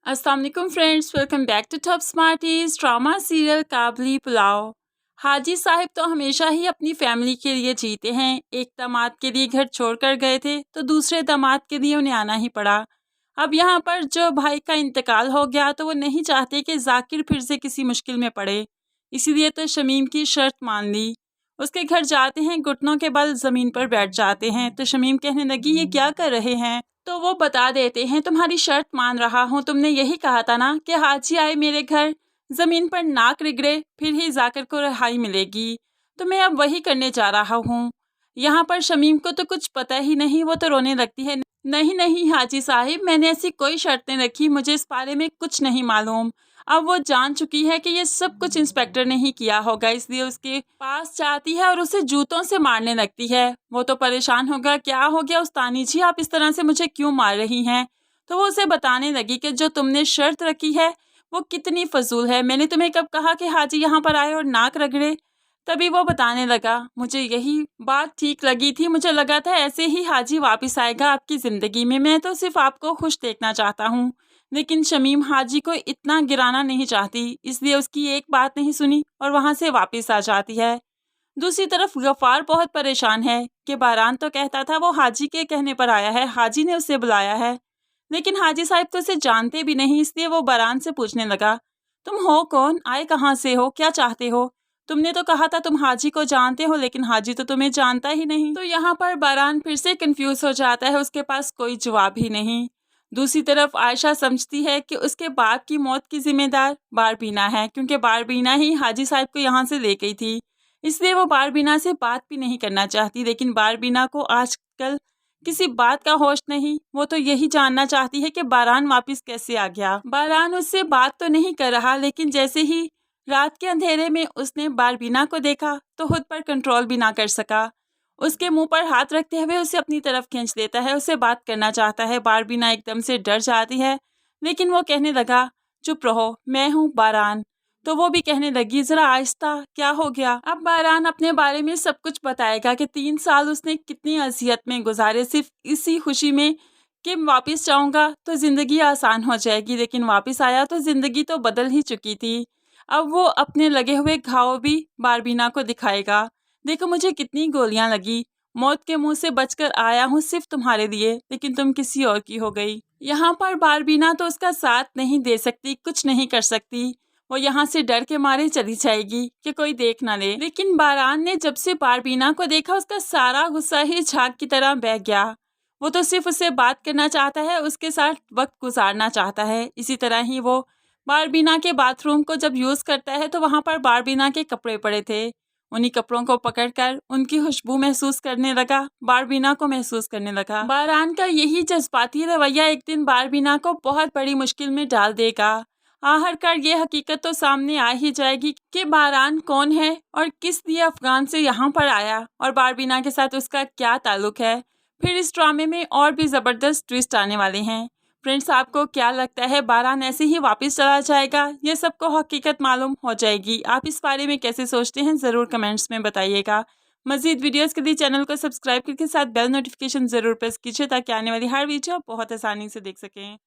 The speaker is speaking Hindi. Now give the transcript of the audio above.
अस्सलाम वालेकुम friends, welcome back to top smarties. Drama serial Kabuli Pulao. हाजी साहब तो हमेशा ही अपनी फैमिली के लिए जीते हैं। एक दामाद के लिए घर छोड़कर गए थे तो दूसरे दामाद के लिए उन्हें आना ही पड़ा। अब यहाँ पर जो भाई का इंतकाल हो गया तो वो नहीं चाहते कि जाकिर फिर से किसी मुश्किल में पड़े, इसीलिए तो शमीम की शर्त मान ली। उसके घर जाते हैं, घुटनों के बल ज़मीन पर बैठ जाते हैं तो शमीम कहने लगी, ये क्या कर रहे हैं? तो वो बता देते हैं, तुम्हारी शर्त मान रहा हूँ, तुमने यही कहा था ना कि हाजी आए मेरे घर, ज़मीन पर नाक रिगड़े फिर ही जाकिर को रिहाई मिलेगी, तो मैं अब वही करने जा रहा हूँ। यहाँ पर शमीम को तो कुछ पता ही नहीं, वो तो रोने लगती है। नहीं नहीं हाजी साहिब, मैंने ऐसी कोई शर्तें रखी, मुझे इस बारे में कुछ नहीं मालूम। अब वो जान चुकी है कि ये सब कुछ इंस्पेक्टर ने ही किया होगा, इसलिए उसके पास जाती है और उसे जूतों से मारने लगती है। वो तो परेशान होगा, क्या हो गया उस्तानी जी, आप इस तरह से मुझे क्यों मार रही हैं? तो वो उसे बताने लगी कि जो तुमने शर्त रखी है वो कितनी फजूल है। मैंने तुम्हें कब कहा कि हाजी यहाँ पर आए और नाक रगड़े? तभी वो बताने लगा, मुझे यही बात ठीक लगी थी, मुझे लगा था ऐसे ही हाजी वापस आएगा आपकी ज़िंदगी में, मैं तो सिर्फ आपको खुश देखना चाहता हूँ। लेकिन शमीम हाजी को इतना गिराना नहीं चाहती, इसलिए उसकी एक बात नहीं सुनी और वहाँ से वापस आ जाती है। दूसरी तरफ गफ़ार बहुत परेशान है कि बारान तो कहता था वो हाजी के कहने पर आया है, हाजी ने उसे बुलाया है, लेकिन हाजी साहब तो उसे जानते भी नहीं, इसलिए वो बारान से पूछने लगा, तुम हो कौन, आए कहाँ से हो, क्या चाहते हो? तुमने तो कहा था तुम हाजी को जानते हो, लेकिन हाजी तो तुम्हें जानता ही नहीं। तो यहाँ पर बारान फिर से कंफ्यूज हो जाता है, उसके पास कोई जवाब ही नहीं। दूसरी तरफ आयशा समझती है कि उसके बाप की मौत की जिम्मेदार बारबीना है, क्योंकि बारबीना ही हाजी साहब को यहाँ से ले गई थी, इसलिए वो बारबीना से बात भी नहीं करना चाहती। लेकिन बारबीना को आजकल किसी बात का होश नहीं, वो तो यही जानना चाहती है कि बारान वापस कैसे आ गया। बारान उससे बात तो नहीं कर रहा, लेकिन जैसे ही रात के अंधेरे में उसने बारबीना को देखा तो खुद पर कंट्रोल भी ना कर सका। उसके मुंह पर हाथ रखते हुए उसे अपनी तरफ खींच लेता है, उसे बात करना चाहता है। बारबीना एकदम से डर जाती है, लेकिन वो कहने लगा, चुप रहो, मैं हूँ बारान। तो वो भी कहने लगी, जरा आहिस्ता, क्या हो गया? अब बारान अपने बारे में सब कुछ बताएगा कि 3 साल उसने कितनी अजियत में गुजारे, सिर्फ इसी खुशी में कि वापस जाऊंगा तो जिंदगी आसान हो जाएगी। लेकिन वापस आया तो जिंदगी तो बदल ही चुकी थी। अब वो अपने लगे हुए घाव भी बारबीना को दिखाएगा, देखो मुझे कितनी गोलियां लगी, मौत के मुंह से बचकर आया हूँ सिर्फ तुम्हारे लिए, लेकिन तुम किसी और की हो गई। यहाँ पर बारबीना तो उसका साथ नहीं दे सकती, कुछ नहीं कर सकती, वो यहाँ से डर के मारे चली जाएगी कि कोई देख ना ले। लेकिन बारान ने जब से बारबीना को देखा उसका सारा गुस्सा ही झाग की तरह बह गया। वो तो सिर्फ उससे बात करना चाहता है, उसके साथ वक्त गुजारना चाहता है। इसी तरह ही वो बारबीना के बाथरूम को जब यूज़ करता है तो वहाँ पर बारबीना के कपड़े पड़े थे, उन्हीं कपड़ों को पकड़कर उनकी खुशबू महसूस करने लगा, बारबीना को महसूस करने लगा। बारान का यही जज्बाती रवैया एक दिन बारबीना को बहुत बड़ी मुश्किल में डाल देगा। आखिरकार ये हकीकत तो सामने आ ही जाएगी कि बारान कौन है और किस लिए अफगान से यहाँ पर आया और बारबीना के साथ उसका क्या ताल्लुक है। फिर इस ड्रामे में और भी ज़बरदस्त ट्विस्ट आने वाले हैं। फ्रेंड्स, आपको क्या लगता है, बारान ऐसे ही वापस चला जाएगा? ये सबको हकीकत मालूम हो जाएगी। आप इस बारे में कैसे सोचते हैं, ज़रूर कमेंट्स में बताइएगा। मज़ीद वीडियोस के लिए चैनल को सब्सक्राइब करके साथ बेल नोटिफिकेशन ज़रूर प्रेस कीजिए, ताकि आने वाली हर वीडियो आप बहुत आसानी से देख सकें।